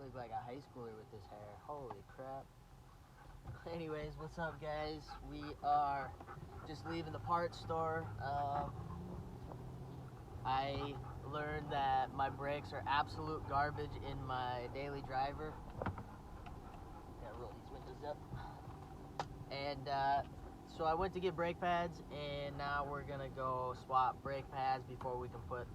look like a high schooler with this hair. Holy crap. Anyways, what's up, guys? We are just leaving the parts store. I learned that my brakes are absolute garbage in my daily driver. Gotta roll these windows up. And so I went to get brake pads, and now we're gonna go swap brake pads before we can put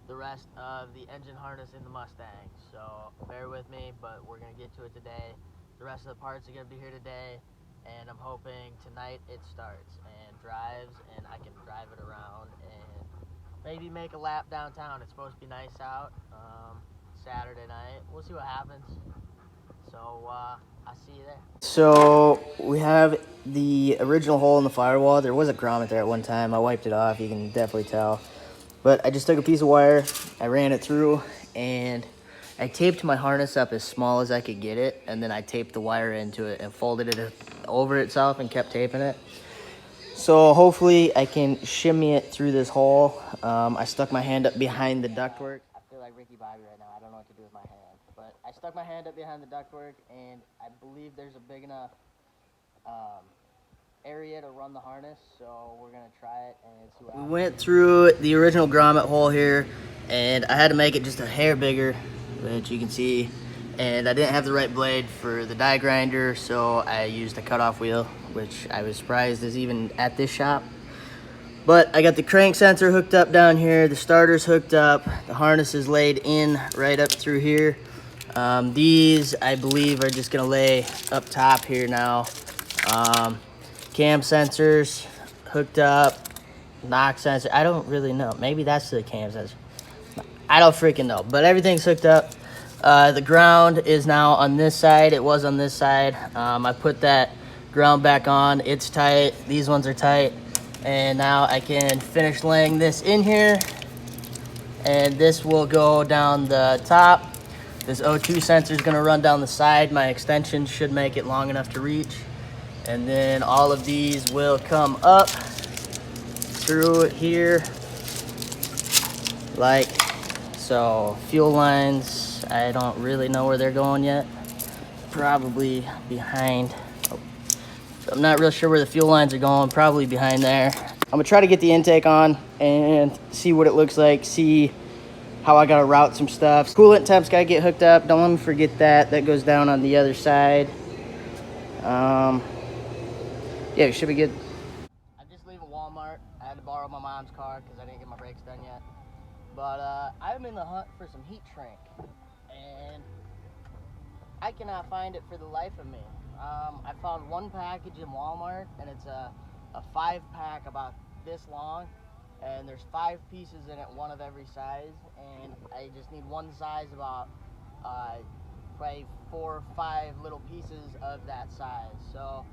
the rest of the engine harness in the Mustang. So bear with me, but we're gonna get to it today. The rest of the parts are gonna be here today, and I'm hoping tonight it starts and drives, and I can drive it around and maybe make a lap downtown. It's supposed to be nice out, Saturday night. We'll see what happens. So I'll see you there. So we have the original hole in the firewall. There was a grommet there at one time. I wiped it off, you can definitely tell. But I just took a piece of wire, I ran it through, and I taped my harness up as small as I could get it, and then I taped the wire into it and folded it over itself and kept taping it. So hopefully I can shimmy it through this hole. I stuck my hand up behind the ductwork. I feel like Ricky Bobby right now. I don't know what to do with my hand. But I stuck my hand up behind the ductwork, and I believe there's a big enough area to run the harness, so we're gonna try it and see what happens. We went through the original grommet hole here, and I had to make it just a hair bigger, which you can see, and I didn't have the right blade for the die grinder, so I used a cutoff wheel, which I was surprised is even at this shop. But I got the crank sensor hooked up down here, the starter's hooked up, the harness is laid in right up through here. These, I believe, are just gonna lay up top here now. Cam sensors hooked up, knock sensor, I don't really know. Maybe that's the cam sensor. I don't freaking know, but everything's hooked up. The ground is now on this side. It was on this side. I put that ground back on. It's tight. These ones are tight. And now I can finish laying this in here. And this will go down the top. This O2 sensor is gonna run down the side. My extension should make it long enough to reach. And then all of these will come up through here like so. Fuel lines, I don't really know where they're going yet. Probably behind. Oh, I'm not real sure where the fuel lines are going. Probably behind there. I'm gonna try to get the intake on and see what it looks like. See how I gotta route some stuff. Coolant temp's gotta get hooked up. Don't let me forget that. That goes down on the other side. Yeah, it should be good. I'm just leaving Walmart. I had to borrow my mom's car because I didn't get my brakes done yet. But I'm in the hunt for some heat shrink, and I cannot find it for the life of me. I found one package in Walmart, and it's a 5-pack about this long, and there's 5 pieces in it, one of every size, and I just need one size about probably 4 or 5 little pieces of that size. So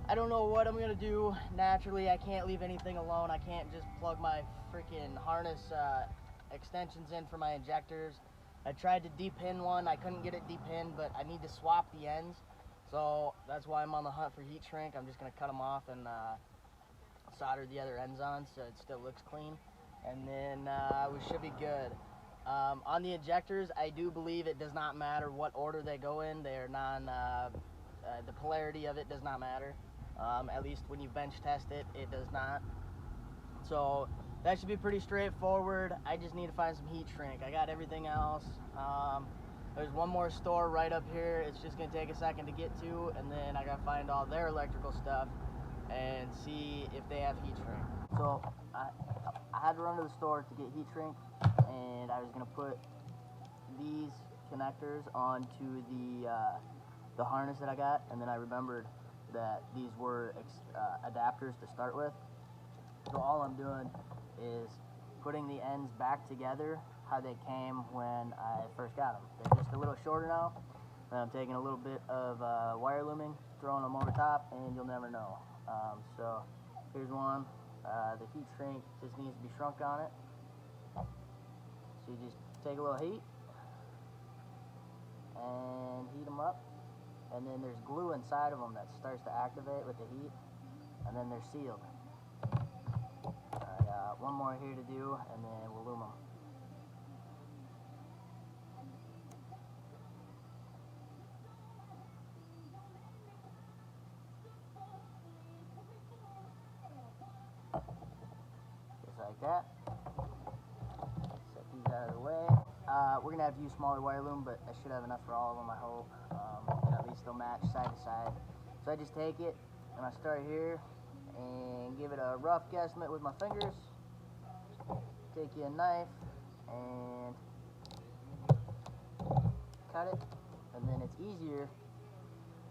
I don't know what I'm gonna do. Naturally, I can't leave anything alone. I can't just plug my freaking harness extensions in for my injectors. I tried to de-pin one. I couldn't get it de-pinned, but I need to swap the ends. So that's why I'm on the hunt for heat shrink. I'm just gonna cut them off and solder the other ends on so it still looks clean. And then we should be good. On the injectors, I do believe it does not matter what order they go in. They are the polarity of it does not matter. At least when you bench test it, it does not. So that should be pretty straightforward. I just need to find some heat shrink. I got everything else. There's one more store right up here. It's just gonna take a second to get to, and then I gotta find all their electrical stuff and see if they have heat shrink. So I had to run to the store to get heat shrink, and I was gonna put these connectors onto the harness that I got, and then I remembered that these were adapters to start with. So all I'm doing is putting the ends back together how they came when I first got them. They're just a little shorter now. And I'm taking a little bit of wire looming, throwing them over top, and you'll never know. So here's one. The heat shrink just needs to be shrunk on it. So you just take a little heat and heat them up. And then there's glue inside of them that starts to activate with the heat, and then they're sealed. I got one more here to do, and then we'll loom them. like that. Set these out of the way. We're gonna have to use smaller wire loom, but I should have enough for all of them, I hope. At least they'll match side to side. So I just take it and I start here and give it a rough guesstimate with my fingers. Take you a knife and cut it, and then it's easier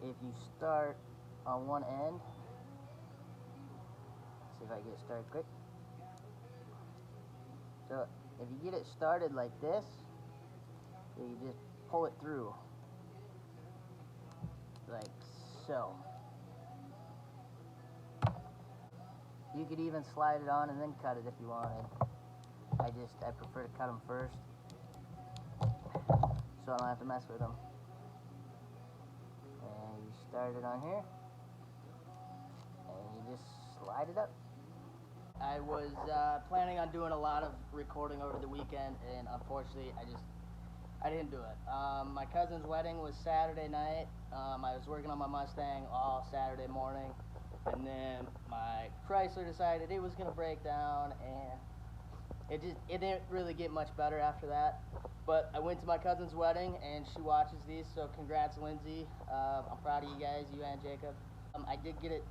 if you start on one end. Let's see if I get it started quick. So if you get it started like this, you just pull it through like so. You could even slide it on and then cut it if you wanted. I prefer to cut them first, so I don't have to mess with them. And you start it on here, and you just slide it up. I was planning on doing a lot of recording over the weekend, and unfortunately I didn't do it. My cousin's wedding was Saturday night. I was working on my Mustang all Saturday morning, and then my Chrysler decided it was gonna break down, and it didn't really get much better after that. But I went to my cousin's wedding, and she watches these, so congrats, Lindsay. I'm proud of you guys, you and Jacob. I did get it.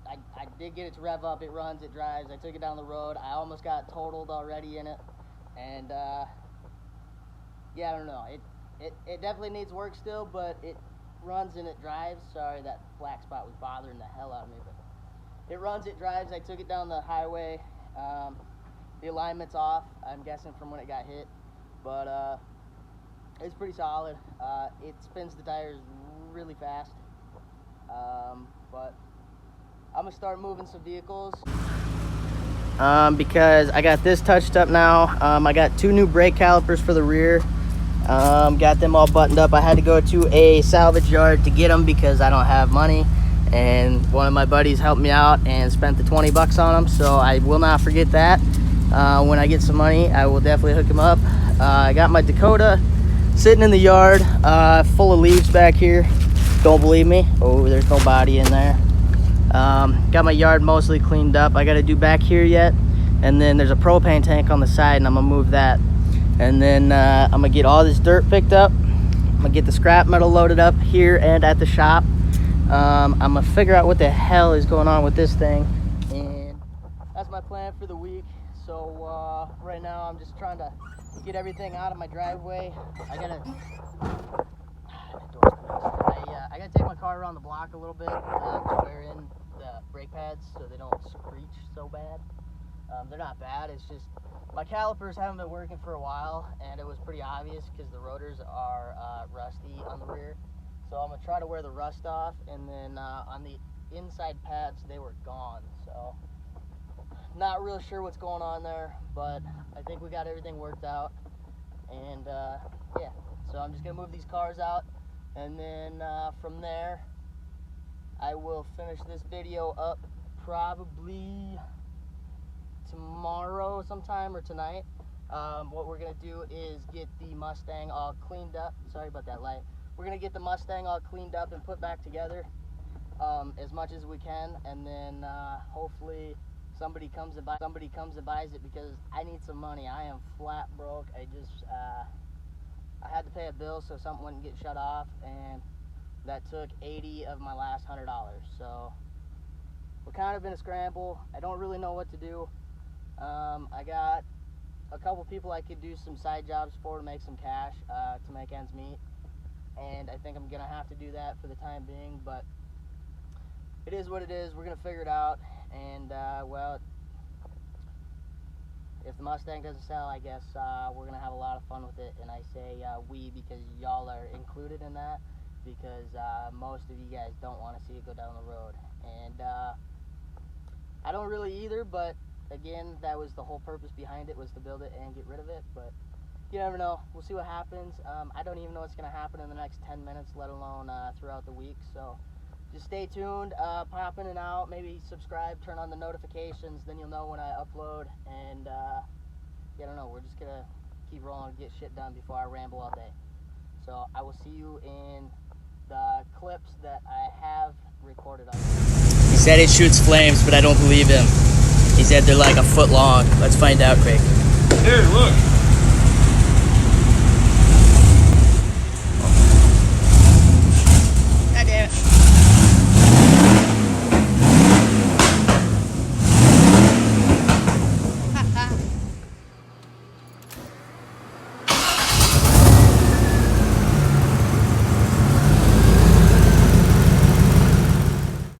I did get it to rev up. It runs, it drives. I took it down the road. I almost got totaled already in it, and yeah, I don't know. It definitely needs work still, but it runs and it drives. Sorry, that black spot was bothering the hell out of me, but it runs, it drives. I took it down the highway. The alignment's off, I'm guessing, from when it got hit, but it's pretty solid. It spins the tires really fast, but I'm gonna start moving some vehicles because I got this touched up now. I got 2 new brake calipers for the rear. Got them all buttoned up. I had to go to a salvage yard to get them because I don't have money, and one of my buddies helped me out and spent the 20 bucks on them, so I will not forget that. When I get some money, I will definitely hook him up. I got my Dakota sitting in the yard, full of leaves back here. Don't believe me? Oh, there's no body in there. Got my yard mostly cleaned up. I got to do back here yet, and then there's a propane tank on the side, and I'm gonna move that. And then I'm gonna get all this dirt picked up. I'm gonna get the scrap metal loaded up here and at the shop. I'm gonna figure out what the hell is going on with this thing, and that's my plan for the week. So right now I'm just trying to get everything out of my driveway. I gotta take my car around the block a little bit to wear in the brake pads so they don't screech so bad. They're not bad, it's just my calipers haven't been working for a while, and it was pretty obvious because the rotors are rusty on the rear. So I'm gonna try to wear the rust off, and then on the inside pads they were gone. So not real sure what's going on there, but I think we got everything worked out. And yeah, so I'm just gonna move these cars out, and then from there I will finish this video up probably tomorrow sometime or tonight. What we're gonna do is get the Mustang all cleaned up. Sorry about that light. We're gonna get the Mustang all cleaned up and put back together as much as we can, and then hopefully somebody comes and buys it, because I need some money. I am flat broke. I had to pay a bill so something wouldn't get shut off, and that took 80 of my last $100. So we're kind of in a scramble. I don't really know what to do. I got a couple people I could do some side jobs for to make some cash to make ends meet, and I think I'm gonna have to do that for the time being, but it is what it is. We're gonna figure it out, and well, if the Mustang doesn't sell, I guess we're gonna have a lot of fun with it. And I say we because y'all are included in that, because most of you guys don't want to see it go down the road, and I don't really either, but again, that was the whole purpose behind it, was to build it and get rid of it. But you never know. We'll see what happens. I don't even know what's gonna happen in the next 10 minutes, let alone throughout the week. So just stay tuned, pop in and out, maybe subscribe, turn on the notifications, then you'll know when I upload. And yeah, I don't know, we're just gonna keep rolling and get shit done before I ramble all day. So I will see you in the clips that I have recorded on. He said it shoots flames, but I don't believe him. He said they're like a foot long. Let's find out, Craig. Here, look.